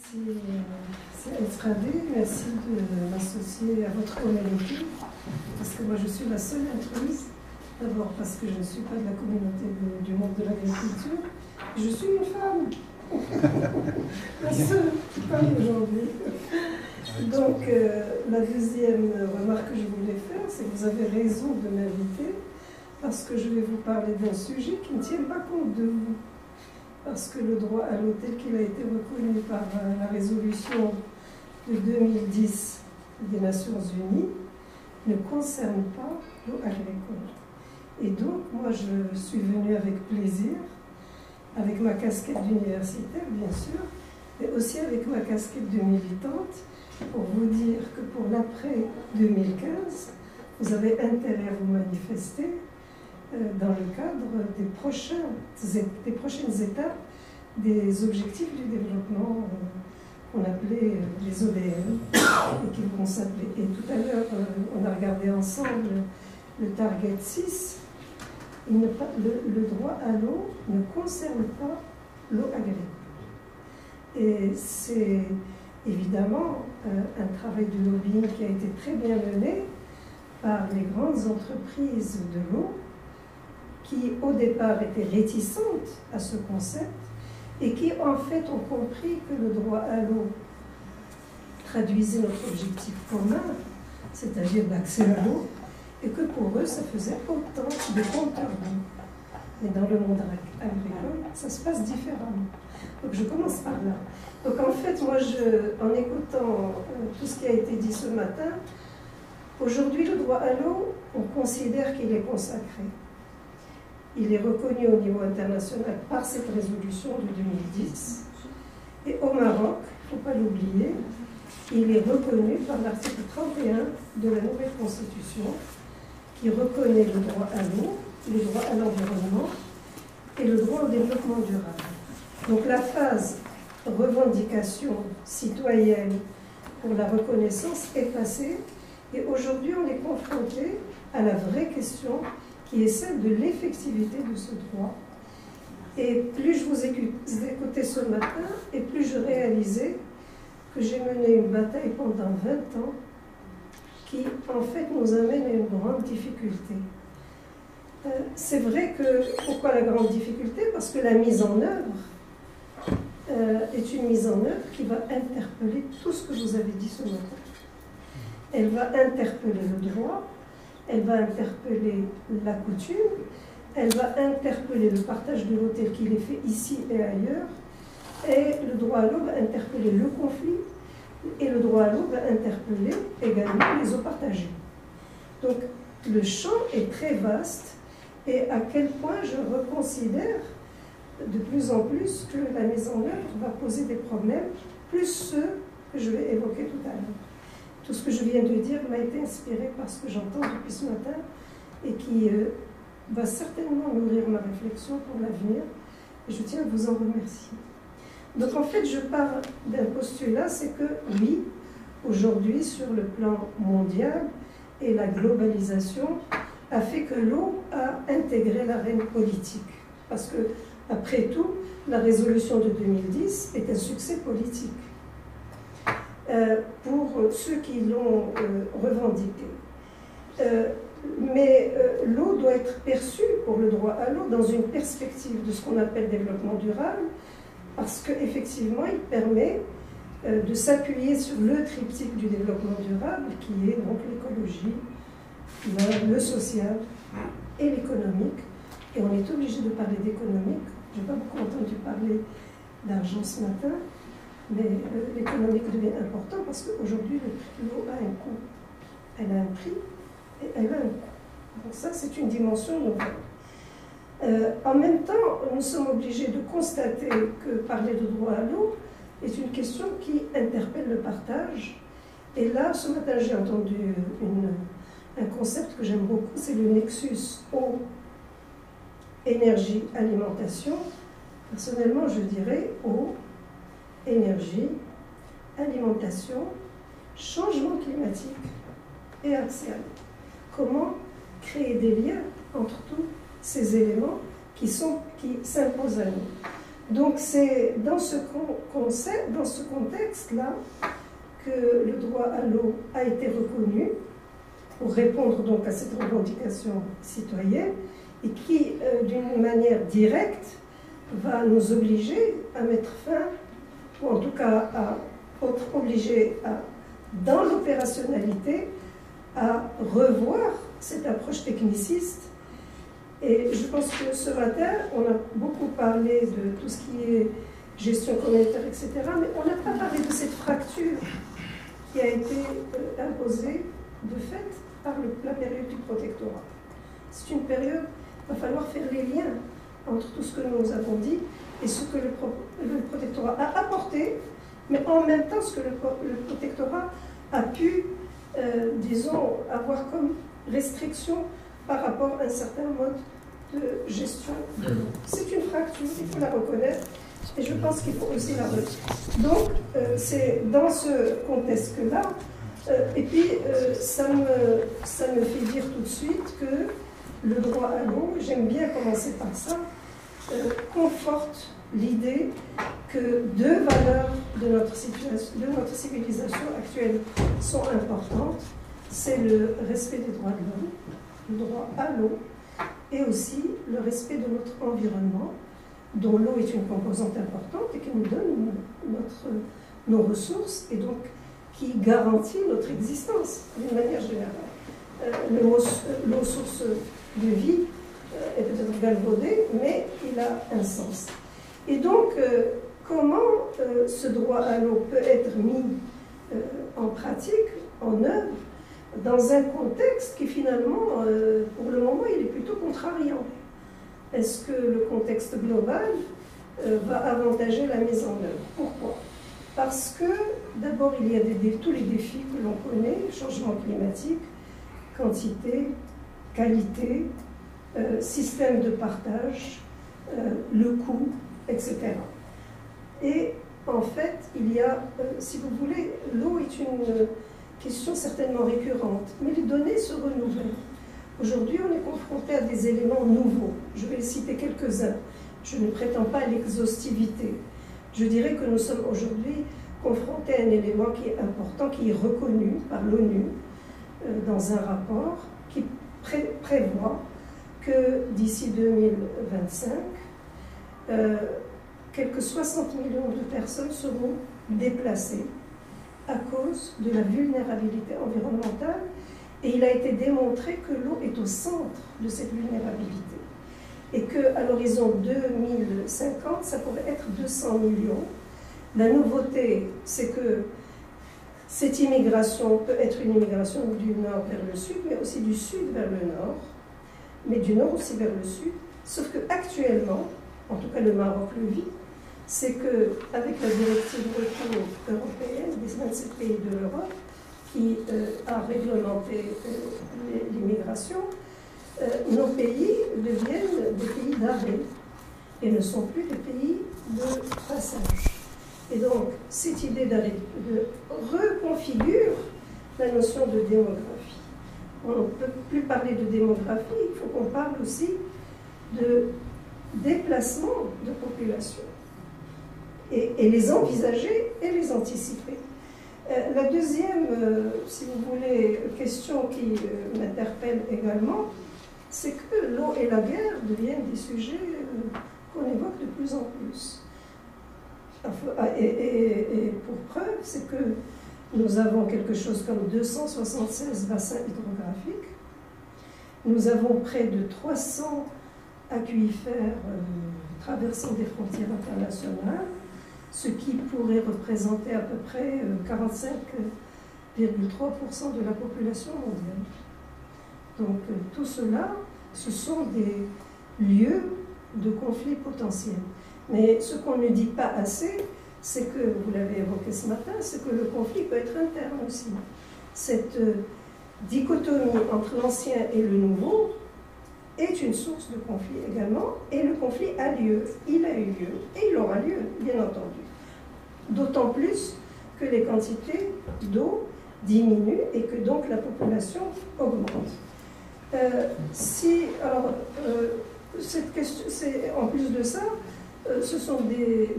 C'est Estradé, merci de m'associer à votre communauté, parce que moi je suis la seule intruse, d'abord parce que je ne suis pas de la communauté du monde de l'agriculture, je suis une femme, la seule qui parle aujourd'hui. Donc la deuxième remarque que je voulais faire, c'est que vous avez raison de m'inviter, parce que je vais vous parler d'un sujet qui ne tient pas compte de vous. Parce que le droit à l'eau tel qu'il a été reconnu par la résolution de 2010 des Nations Unies ne concerne pas l'eau agricole. Et donc, moi, je suis venue avec plaisir, avec ma casquette d'universitaire, bien sûr, mais aussi avec ma casquette de militante, pour vous dire que pour l'après 2015, vous avez intérêt à vous manifester dans le cadre des prochaines étapes des objectifs du développement qu'on appelait les ODM et qui vont s'appeler. Et tout à l'heure, on a regardé ensemble le Target 6. Le droit à l'eau ne concerne pas l'eau agricole. Et c'est évidemment un travail de lobbying qui a été très bien mené par les grandes entreprises de l'eau qui au départ étaient réticentes à ce concept et qui en fait ont compris que le droit à l'eau traduisait notre objectif commun, c'est-à-dire l'accès à l'eau, et que pour eux ça faisait autant de compteurs d'eau. Mais dans le monde agricole, ça se passe différemment. Donc je commence par là. Donc en fait, moi, en écoutant tout ce qui a été dit ce matin, aujourd'hui le droit à l'eau, on considère qu'il est consacré. Il est reconnu au niveau international par cette résolution de 2010. Et au Maroc, il ne faut pas l'oublier, il est reconnu par l'article 31 de la nouvelle constitution qui reconnaît le droit à l'eau, le droit à l'environnement et le droit au développement durable. Donc la phase revendication citoyenne pour la reconnaissance est passée et aujourd'hui on est confronté à la vraie question qui est celle de l'effectivité de ce droit. Et plus je vous écoutais ce matin, et plus je réalisais que j'ai mené une bataille pendant 20 ans qui, en fait, nous amène à une grande difficulté. C'est vrai que, pourquoi la grande difficulté? Parce que la mise en œuvre est une mise en œuvre qui va interpeller tout ce que vous avez dit ce matin. Elle va interpeller le droit, elle va interpeller la coutume, elle va interpeller le partage de l'eau tel qu'il est fait ici et ailleurs, et le droit à l'eau va interpeller le conflit, et le droit à l'eau va interpeller également les eaux partagées. Donc le champ est très vaste, et à quel point je reconsidère de plus en plus que la mise en œuvre va poser des problèmes, plus ceux que je vais évoquer tout à l'heure. Tout ce que je viens de dire m'a été inspiré par ce que j'entends depuis ce matin et qui va certainement nourrir ma réflexion pour l'avenir. Et je tiens à vous en remercier. Donc en fait, je pars d'un postulat, c'est que oui, aujourd'hui, sur le plan mondial et la globalisation a fait que l'eau a intégré l'arène politique. Parce que, après tout, la résolution de 2010 est un succès politique. Pour ceux qui l'ont revendiqué. Mais l'eau doit être perçue pour le droit à l'eau dans une perspective de ce qu'on appelle développement durable, parce qu'effectivement, il permet de s'appuyer sur le triptyque du développement durable, qui est donc l'écologie, le social et l'économique. Et on est obligé de parler d'économique. Je n'ai pas beaucoup entendu parler d'argent ce matin, mais l'économique devient important parce qu'aujourd'hui, l'eau a un coût. Elle a un prix et elle a un coût. Donc ça, c'est une dimension nouvelle. En même temps, nous sommes obligés de constater que parler de droit à l'eau est une question qui interpelle le partage. Et là, ce matin, j'ai entendu un concept que j'aime beaucoup, c'est le nexus eau, énergie, alimentation. Personnellement, je dirais eau, énergie, alimentation, changement climatique et accès à l'eau. Comment créer des liens entre tous ces éléments qui s'imposent à nous? Donc c'est dans ce contexte-là que le droit à l'eau a été reconnu pour répondre donc à cette revendication citoyenne et qui, d'une manière directe, va nous obliger à mettre fin, ou en tout cas à être obligé dans l'opérationnalité, à revoir cette approche techniciste. Et je pense que ce matin, on a beaucoup parlé de tout ce qui est gestion communautaire, etc., mais on n'a pas parlé de cette fracture qui a été imposée de fait par la période du protectorat. C'est une période, il va falloir faire les liens entre tout ce que nous avons dit et ce que le protectorat a apporté, mais en même temps ce que le protectorat a pu, disons, avoir comme restriction par rapport à un certain mode de gestion de l'eau. C'est une fracture, il faut la reconnaître, et je pense qu'il faut aussi la relever. Donc, c'est dans ce contexte-là, et puis ça me fait dire tout de suite que le droit à l'eau, j'aime bien commencer par ça, conforte l'idée que deux valeurs de notre civilisation actuelle sont importantes. C'est le respect des droits de l'homme, le droit à l'eau, et aussi le respect de notre environnement, dont l'eau est une composante importante et qui nous donne nos ressources et donc qui garantit notre existence d'une manière générale. L'eau source de vie est peut-être galvaudé, mais il a un sens. Et donc, comment ce droit à l'eau peut être mis en pratique, en œuvre, dans un contexte qui finalement, pour le moment, il est plutôt contrariant? Est-ce que le contexte global va avantager la mise en œuvre? Pourquoi? Parce que, d'abord, il y a tous les défis que l'on connaît, changement climatique, quantité, qualité, système de partage, le coût, etc. Et en fait, il y a, si vous voulez, l'eau est une question certainement récurrente, mais les données se renouvellent. Aujourd'hui, on est confronté à des éléments nouveaux. Je vais citer quelques-uns. Je ne prétends pas à l'exhaustivité. Je dirais que nous sommes aujourd'hui confrontés à un élément qui est important, qui est reconnu par l'ONU dans un rapport qui prévoit que d'ici 2025, quelques 60 millions de personnes seront déplacées à cause de la vulnérabilité environnementale. Et il a été démontré que l'eau est au centre de cette vulnérabilité. Et qu'à l'horizon 2050, ça pourrait être 200 millions. La nouveauté, c'est que cette immigration peut être une immigration du nord vers le sud, mais aussi du sud vers le nord, mais du nord aussi vers le sud. Sauf qu'actuellement, en tout cas le Maroc le vit, c'est qu'avec la directive retour européenne des 27 pays de l'Europe, qui a réglementé l'immigration, nos pays deviennent des pays d'arrêt et ne sont plus des pays de passage. Et donc, cette idée de reconfigure la notion de démographie. On ne peut plus parler de démographie, il faut qu'on parle aussi de déplacement de population et les envisager et les anticiper. La deuxième, si vous voulez, question qui m'interpelle également, c'est que l'eau et la guerre deviennent des sujets qu'on évoque de plus en plus. Et pour preuve, c'est que nous avons quelque chose comme 276 bassins hydrographiques, nous avons près de 300 aquifères traversant des frontières internationales, ce qui pourrait représenter à peu près 45,3% de la population mondiale. Donc tout cela, ce sont des lieux de conflits potentiels. Mais ce qu'on ne dit pas assez, c'est que, vous l'avez évoqué ce matin, c'est que le conflit peut être interne aussi. Cette dichotomie entre l'ancien et le nouveau est une source de conflit également, et le conflit a lieu, il a eu lieu, et il aura lieu, bien entendu. D'autant plus que les quantités d'eau diminuent et que donc la population augmente. Cette question, en plus de ça, ce sont des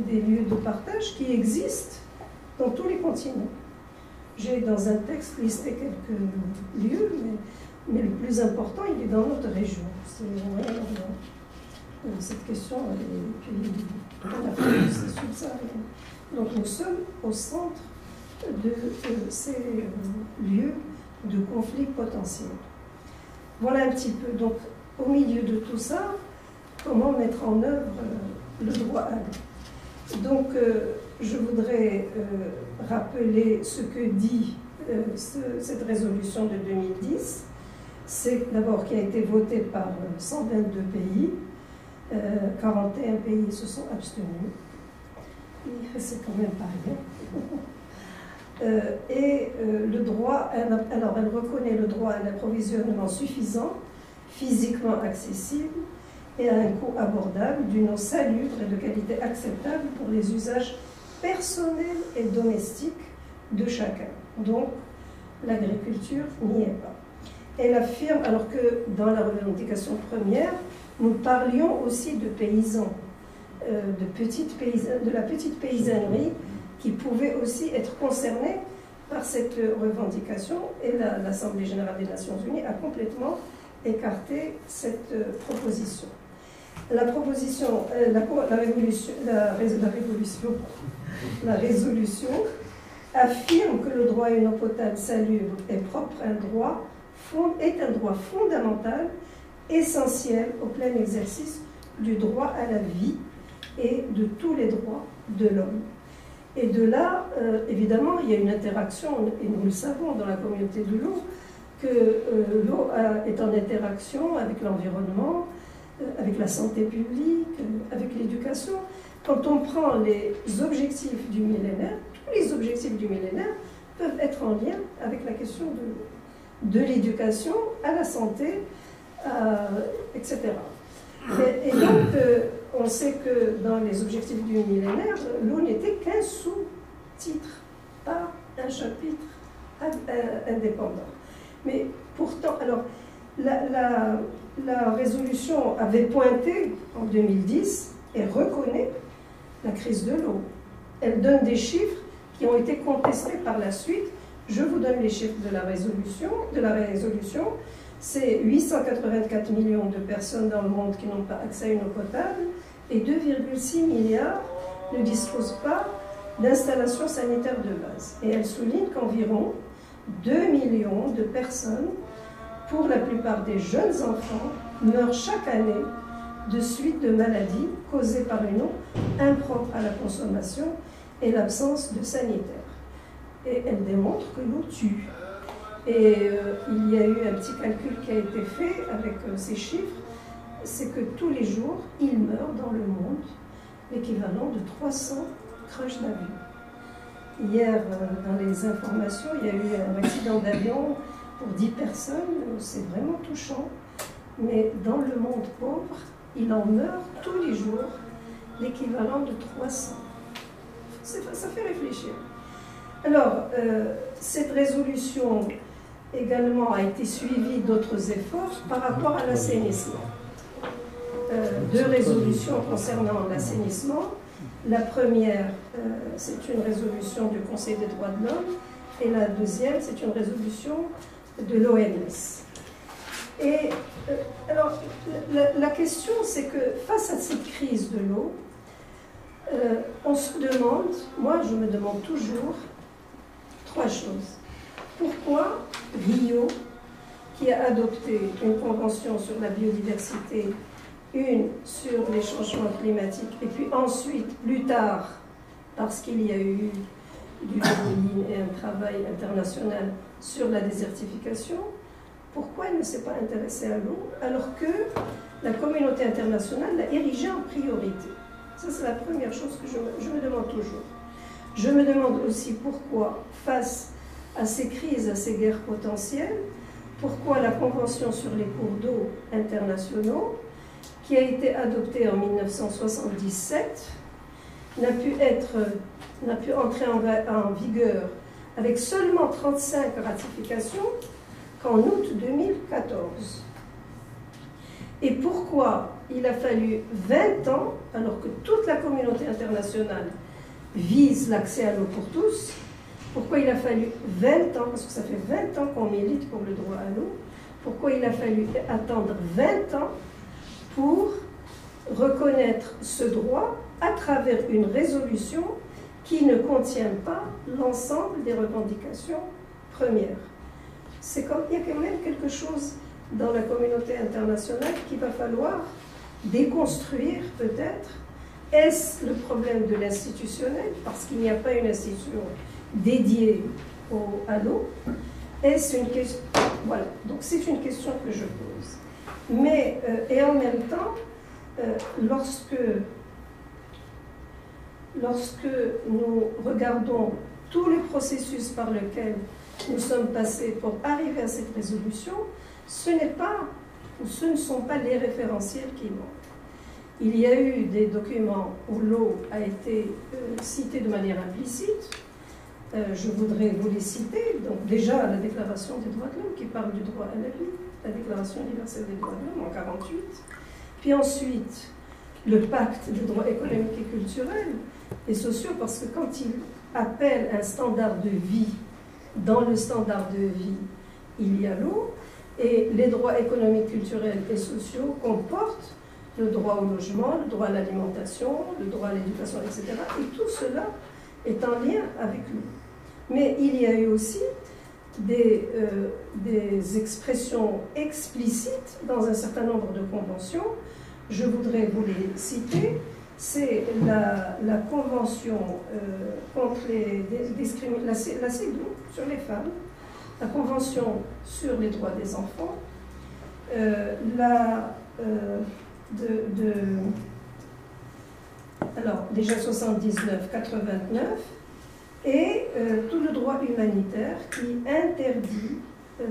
lieux de partage qui existent dans tous les continents. J'ai dans un texte listé quelques lieux, mais le plus important, il est dans notre région. C'est cette question, en Afrique, c'est subsaharien. Donc nous sommes au centre de ces lieux de conflits potentiels. Voilà un petit peu. Donc, au milieu de tout ça, comment mettre en œuvre le droit à l'eau. Donc, je voudrais rappeler ce que dit cette résolution de 2010. C'est d'abord qui a été votée par 122 pays. 41 pays se sont abstenus. C'est quand même pas rien. Le droit, alors elle reconnaît le droit à un approvisionnement suffisant, physiquement accessible et à un coût abordable, d'une eau salubre et de qualité acceptable pour les usages personnels et domestiques de chacun. Donc, l'agriculture n'y est pas. Elle affirme, alors que dans la revendication première, nous parlions aussi de paysans, de la petite paysannerie qui pouvait aussi être concernée par cette revendication, et l'Assemblée générale des Nations Unies a complètement écarté cette proposition. La résolution affirme que le droit à une eau potable salubre et propre est un droit fondamental, essentiel au plein exercice du droit à la vie et de tous les droits de l'homme. Et de là, évidemment, il y a une interaction, et nous le savons dans la communauté de l'eau, que l'eau est en interaction avec l'environnement, avec la santé publique, avec l'éducation. Quand on prend les objectifs du millénaire, tous les objectifs du millénaire peuvent être en lien avec la question de l'éducation à la santé, etc. Et donc, on sait que dans les objectifs du millénaire, l'eau n'était qu'un sous-titre, pas un chapitre indépendant. Mais pourtant, alors, la résolution avait pointé en 2010 et reconnaît la crise de l'eau. Elle donne des chiffres qui ont été contestés par la suite. Je vous donne les chiffres de la résolution. C'est 884 millions de personnes dans le monde qui n'ont pas accès à une eau potable et 2,6 milliards ne disposent pas d'installation sanitaire de base. Et elle souligne qu'environ 2 millions de personnes, pour la plupart des jeunes enfants, meurent chaque année de suite de maladies causées par une eau impropre à la consommation et l'absence de sanitaire. Et elle démontre que l'eau tue. Et il y a eu un petit calcul qui a été fait avec ces chiffres, c'est que tous les jours, il meurt dans le monde l'équivalent de 300 crashs d'avion. Hier, dans les informations, il y a eu un accident d'avion pour 10 personnes, c'est vraiment touchant. Mais dans le monde pauvre, il en meurt tous les jours l'équivalent de 300. Ça fait réfléchir. Alors, cette résolution également a été suivie d'autres efforts par rapport à l'assainissement. 2 résolutions concernant l'assainissement. La première, c'est une résolution du Conseil des droits de l'homme, et la deuxième, c'est une résolution de l'OMS. Et alors, la question, c'est que face à cette crise de l'eau, on se demande, moi je me demande toujours, 3 choses. Pourquoi Rio, qui a adopté une convention sur la biodiversité, une sur les changements climatiques, et puis ensuite, plus tard, parce qu'il y a eu du lobbying et un travail international sur la désertification, pourquoi elle ne s'est pas intéressée à l'eau alors que la communauté internationale l'a érigée en priorité? Ça, c'est la première chose que je me demande toujours. Je me demande aussi pourquoi, face à ces crises, à ces guerres potentielles, pourquoi la Convention sur les cours d'eau internationaux, qui a été adoptée en 1977, n'a pu entrer en vigueur avec seulement 35 ratifications qu'en août 2014. Et pourquoi il a fallu 20 ans, alors que toute la communauté internationale vise l'accès à l'eau pour tous. Pourquoi il a fallu 20 ans? Parce que ça fait 20 ans qu'on milite pour le droit à l'eau. Pourquoi il a fallu attendre 20 ans pour reconnaître ce droit à travers une résolution qui ne contient pas l'ensemble des revendications premières? C'est comme il y a quand même quelque chose dans la communauté internationale qu'il va falloir déconstruire peut-être. Est-ce le problème de l'institutionnel, parce qu'il n'y a pas une institution dédiée à l'eau? Est-ce une question? Voilà, donc c'est une question que je pose. Mais, et en même temps, lorsque nous regardons tous les processus par lesquels nous sommes passés pour arriver à cette résolution, ce ne sont pas les référentiels qui manquent. Il y a eu des documents où l'eau a été citée de manière implicite. Je voudrais vous les citer. Donc déjà, la Déclaration des droits de l'homme qui parle du droit à la vie, la Déclaration universelle des droits de l'homme en 1948. Puis ensuite, le pacte des droits économiques et culturels et sociaux, parce que quand il appelle un standard de vie, dans le standard de vie, il y a l'eau, et les droits économiques, culturels et sociaux comportent le droit au logement, le droit à l'alimentation, le droit à l'éducation, etc. Et tout cela est en lien avec l'eau. Mais il y a eu aussi des expressions explicites dans un certain nombre de conventions. Je voudrais vous les citer. C'est la Convention contre les discriminations, la CEDAW sur les femmes, la Convention sur les droits des enfants, alors déjà 79, 89, et tout le droit humanitaire qui interdit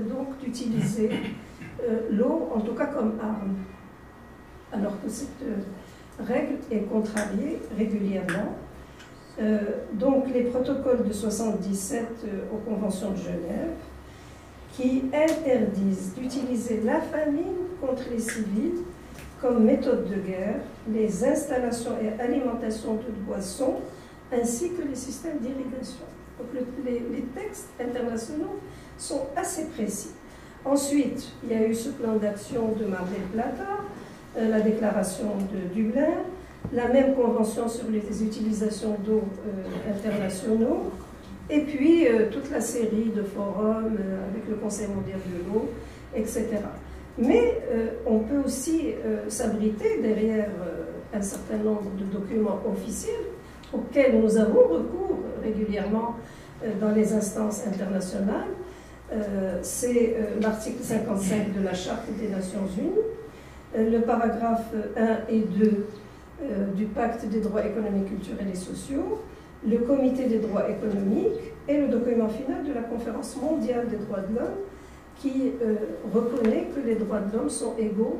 donc d'utiliser l'eau, en tout cas comme arme, alors que cette règle est contrariée régulièrement. Donc les protocoles de 77 aux conventions de Genève qui interdisent d'utiliser la famine contre les civils comme méthode de guerre, les installations et alimentations de boissons, ainsi que les systèmes d'irrigation. Donc les textes internationaux sont assez précis. Ensuite, il y a eu ce plan d'action de Mar del Plata, la déclaration de Dublin, la même convention sur les utilisations d'eau internationaux, et puis toute la série de forums avec le Conseil mondial de l'eau, etc. Mais on peut aussi s'abriter derrière un certain nombre de documents officiels auxquels nous avons recours régulièrement dans les instances internationales. C'est l'article 55 de la Charte des Nations Unies, le paragraphe 1 et 2 du Pacte des droits économiques, culturels et sociaux, le Comité des droits économiques et le document final de la Conférence mondiale des droits de l'homme qui reconnaît que les droits de l'homme sont égaux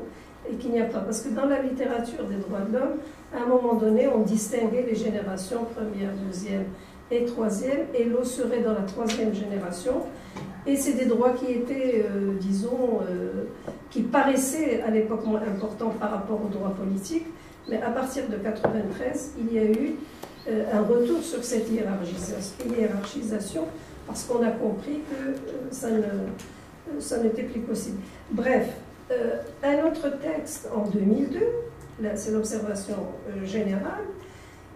et qu'il n'y a pas. Parce que dans la littérature des droits de l'homme, à un moment donné, on distinguait les générations première, deuxième et troisième, et l'eau serait dans la troisième génération. Et c'est des droits qui étaient, disons, qui paraissaient à l'époque moins importants par rapport aux droits politiques, mais à partir de 1993, il y a eu un retour sur cette hiérarchisation parce qu'on a compris que ça n'était plus possible. Bref, un autre texte en 2002, c'est l'observation générale,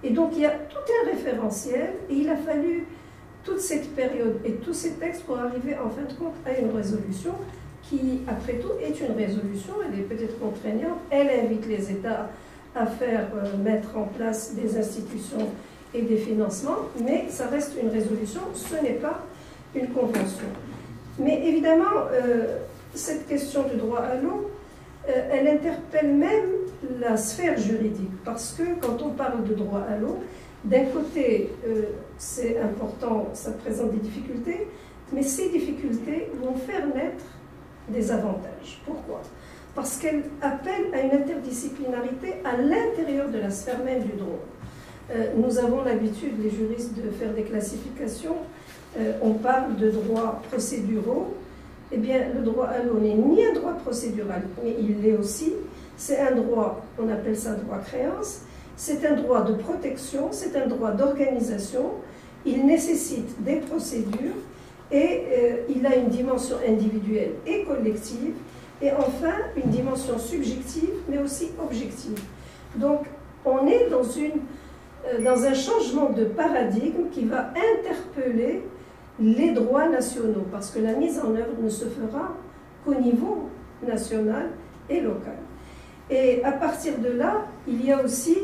et donc il y a tout un référentiel, et il a fallu toute cette période et tous ces textes pour arriver en fin de compte à une résolution qui, après tout, est une résolution, elle est peut-être contraignante, elle invite les États à faire mettre en place des institutions et des financements, mais ça reste une résolution, ce n'est pas une convention. Mais évidemment, cette question du droit à l'eau, elle interpelle même la sphère juridique, parce que quand on parle de droit à l'eau, d'un côté, c'est important, ça présente des difficultés, mais ces difficultés vont faire naître des avantages. Pourquoi? Parce qu'elles appellent à une interdisciplinarité à l'intérieur de la sphère même du droit. Nous avons l'habitude, les juristes, de faire des classifications. On parle de droits procéduraux. Eh bien, le droit à l'eau n'est ni un droit procédural, mais il l'est aussi c'est un droit, on appelle ça droit créance, c'est un droit de protection, c'est un droit d'organisation, il nécessite des procédures et il a une dimension individuelle et collective, et enfin une dimension subjective mais aussi objective. Donc on est dans un changement de paradigme qui va interpeller les droits nationaux, parce que la mise en œuvre ne se fera qu'au niveau national et local. Et à partir de là, il y a aussi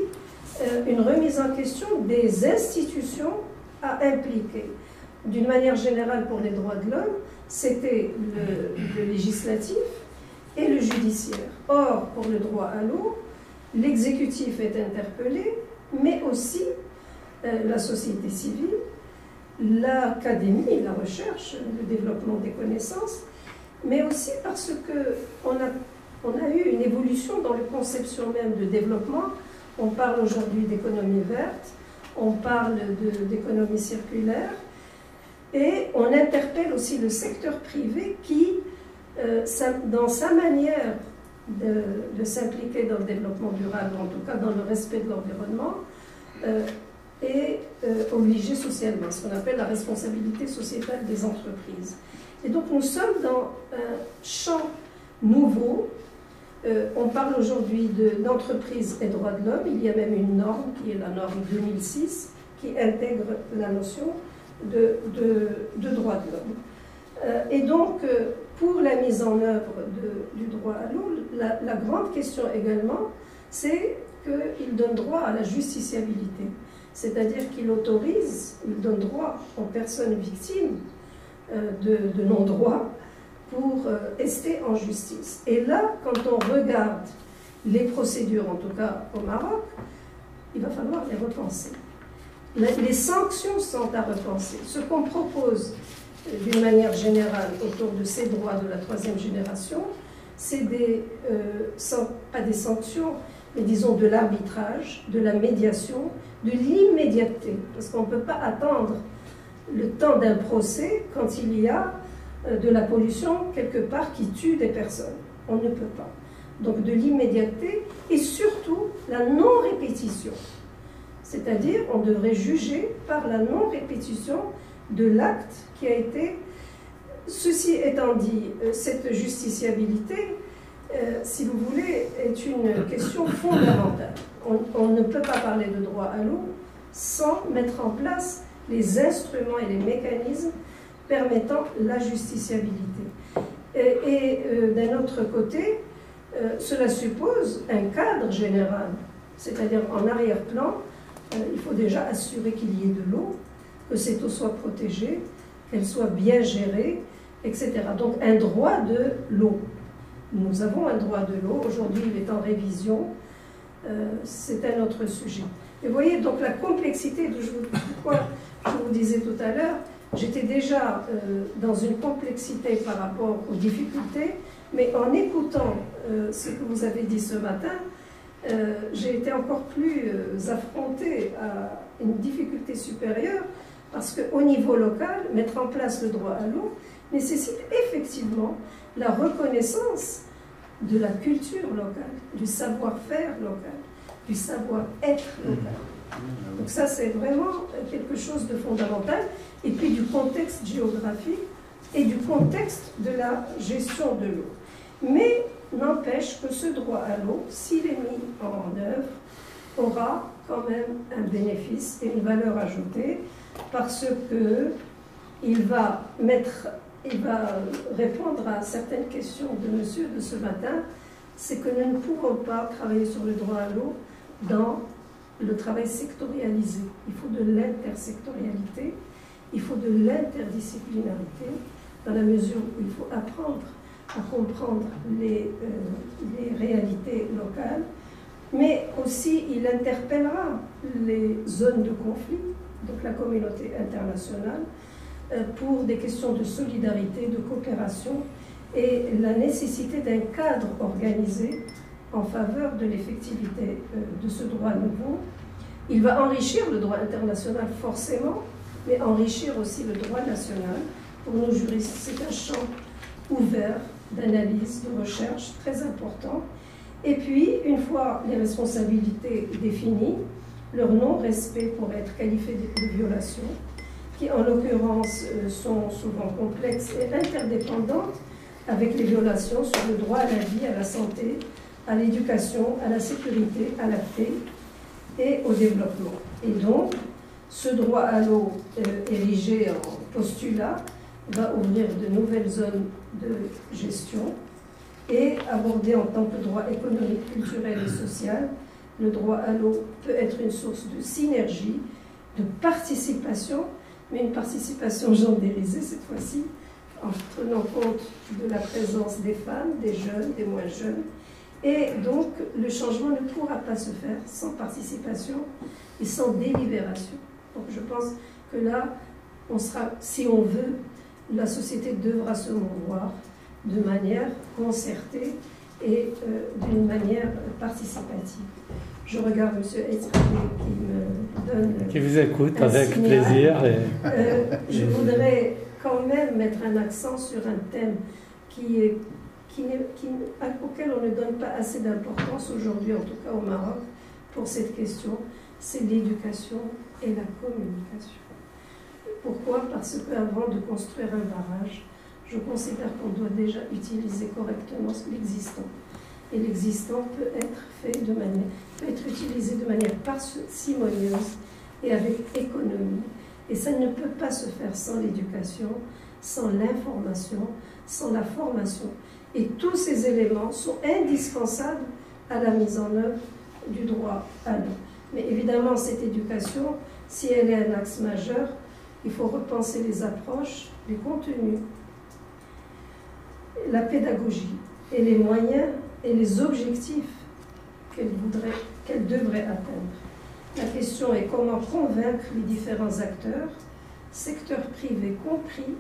une remise en question des institutions à impliquer. D'une manière générale, pour les droits de l'homme, c'était le législatif et le judiciaire. Or, pour le droit à l'eau, l'exécutif est interpellé, mais aussi la société civile, l'académie, la recherche, le développement des connaissances, mais aussi parce qu'on a eu une évolution dans la conception même de développement. On parle aujourd'hui d'économie verte, on parle d'économie circulaire, et on interpelle aussi le secteur privé qui, dans sa manière de s'impliquer dans le développement durable, en tout cas dans le respect de l'environnement, est obligé socialement, ce qu'on appelle la responsabilité sociétale des entreprises. Et donc nous sommes dans un champ nouveau. On parle aujourd'hui d'entreprise et droits de l'homme. Il y a même une norme qui est la norme 2006 qui intègre la notion de droits de l'homme. Et donc pour la mise en œuvre du droit à l'eau, la grande question également, c'est qu'il donne droit à la justiciabilité. C'est-à-dire qu'il autorise, il donne droit aux personnes victimes de non-droit pour rester en justice. Et là, quand on regarde les procédures, en tout cas au Maroc, il va falloir les repenser. Les sanctions sont à repenser. Ce qu'on propose d'une manière générale autour de ces droits de la troisième génération, c'est pas des sanctions, mais disons de l'arbitrage, de la médiation, de l'immédiateté, parce qu'on ne peut pas attendre le temps d'un procès quand il y a de la pollution quelque part qui tue des personnes. On ne peut pas. Donc de l'immédiateté et surtout la non-répétition. C'est-à-dire on devrait juger par la non-répétition de l'acte qui a été... Ceci étant dit, cette justiciabilité, si vous voulez, est une question fondamentale. On ne peut pas parler de droit à l'eau sans mettre en place les instruments et les mécanismes permettant la justiciabilité. Et d'un autre côté, cela suppose un cadre général, c'est-à-dire en arrière-plan, il faut déjà assurer qu'il y ait de l'eau, que cette eau soit protégée, qu'elle soit bien gérée, etc. Donc un droit de l'eau. Nous avons un droit de l'eau, aujourd'hui il est en révision, c'est un autre sujet. Et vous voyez donc la complexité, pourquoi je vous disais tout à l'heure, j'étais déjà dans une complexité par rapport aux difficultés, mais en écoutant ce que vous avez dit ce matin, j'ai été encore plus affrontée à une difficulté supérieure, parce qu'au niveau local, mettre en place le droit à l'eau nécessite effectivement la reconnaissance de la culture locale, du savoir-faire local, du savoir-être local. Donc ça, c'est vraiment quelque chose de fondamental. Et puis du contexte géographique et du contexte de la gestion de l'eau. Mais n'empêche que ce droit à l'eau, s'il est mis en œuvre, aura quand même un bénéfice et une valeur ajoutée, parce qu'il va répondre à certaines questions de monsieur de ce matin. C'est que nous ne pouvons pas travailler sur le droit à l'eau dans le travail sectorialisé. Il faut de l'intersectorialité, il faut de l'interdisciplinarité, dans la mesure où il faut apprendre à comprendre les réalités locales, mais aussi il interpellera les zones de conflit, donc la communauté internationale, pour des questions de solidarité, de coopération et la nécessité d'un cadre organisé en faveur de l'effectivité de ce droit nouveau. Il va enrichir le droit international forcément, mais enrichir aussi le droit national. Pour nos juristes, c'est un champ ouvert d'analyse, de recherche très important. Et puis, une fois les responsabilités définies, leur non-respect pourrait être qualifié de violation, qui en l'occurrence sont souvent complexes et interdépendantes, avec les violations sur le droit à la vie, à la santé, à l'éducation, à la sécurité, à la paix et au développement. Et donc, ce droit à l'eau érigé en postulat va ouvrir de nouvelles zones de gestion et abordé en tant que droit économique, culturel et social. Le droit à l'eau peut être une source de synergie, de participation, mais une participation genderisée cette fois-ci, en tenant compte de la présence des femmes, des jeunes, des moins jeunes. Et donc, le changement ne pourra pas se faire sans participation et sans délibération. Donc, je pense que là, on sera, si on veut, la société devra se mouvoir de manière concertée et d'une manière participative. Je regarde M. Ezraoui qui me donne... Qui vous écoute avec plaisir. Je voudrais quand même mettre un accent sur un thème auquel on ne donne pas assez d'importance aujourd'hui, en tout cas au Maroc, pour cette question, c'est l'éducation et la communication. Pourquoi? Parce qu'avant de construire un barrage, je considère qu'on doit déjà utiliser correctement l'existant. Et l'existant peut être utilisé de manière parcimonieuse et avec économie. Et ça ne peut pas se faire sans l'éducation, sans l'information, sans la formation. Et tous ces éléments sont indispensables à la mise en œuvre du droit à l'eau. Mais évidemment, cette éducation, si elle est un axe majeur, il faut repenser les approches, les contenus, la pédagogie et les moyens et les objectifs qu'elle devrait atteindre. La question est comment convaincre les différents acteurs, secteurs privés compris,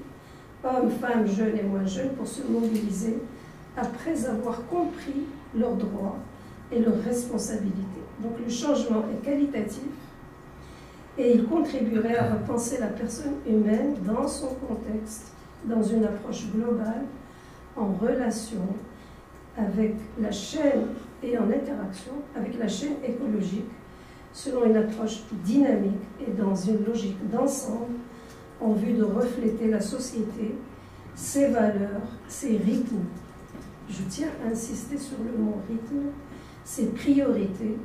hommes, femmes, jeunes et moins jeunes, pour se mobiliser après avoir compris leurs droits et leurs responsabilités. Donc le changement est qualitatif et il contribuerait à repenser la personne humaine dans son contexte, dans une approche globale, en relation avec la chaîne et en interaction avec la chaîne écologique, selon une approche dynamique et dans une logique d'ensemble, en vue de refléter la société, ses valeurs, ses rythmes. Je tiens à insister sur le mot rythme, ses priorités,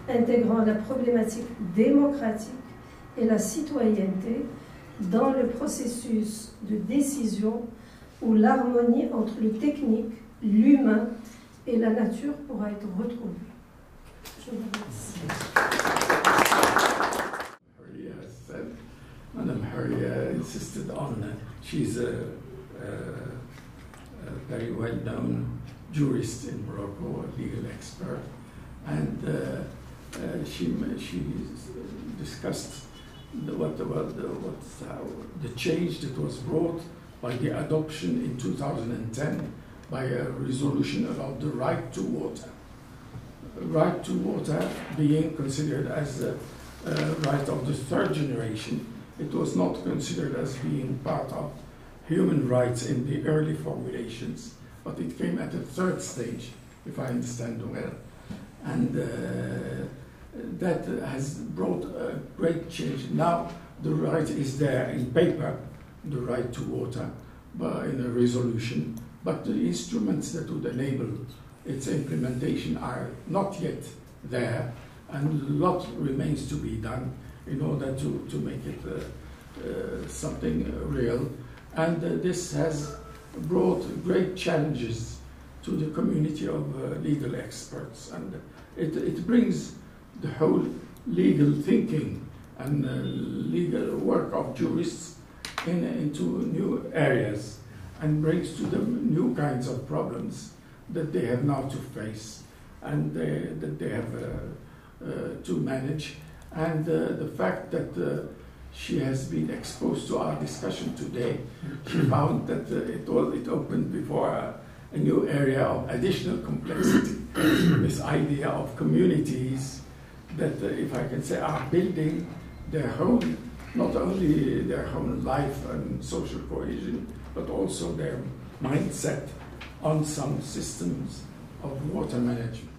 intégrant la problématique démocratique et la citoyenneté dans le processus de décision où l'harmonie entre le technique, l'humain et la nature pourra être retrouvée. Je vous remercie. Madame Huria insisted on, she's a very well-known jurist in Morocco, a legal expert, and she discussed the change that was brought by the adoption in 2010 by a resolution about the right to water. Right to water being considered as a right of the third generation, it was not considered as being part of human rights in the early formulations, but it came at a third stage, if I understand well. And that has brought a great change. Now the right is there in paper, the right to water, but in a resolution, but the instruments that would enable its implementation are not yet there, and a lot remains to be done in order to make it something real. And this has brought great challenges to the community of legal experts, and it brings the whole legal thinking and legal work of jurists into new areas, and brings to them new kinds of problems that they have now to face and that they have to manage. And the fact that she has been exposed to our discussion today, she found that it opened before a new area of additional complexity. This idea of communities that, if I can say, are building their own, not only their own life and social cohesion, but also their mindset on some systems of water management.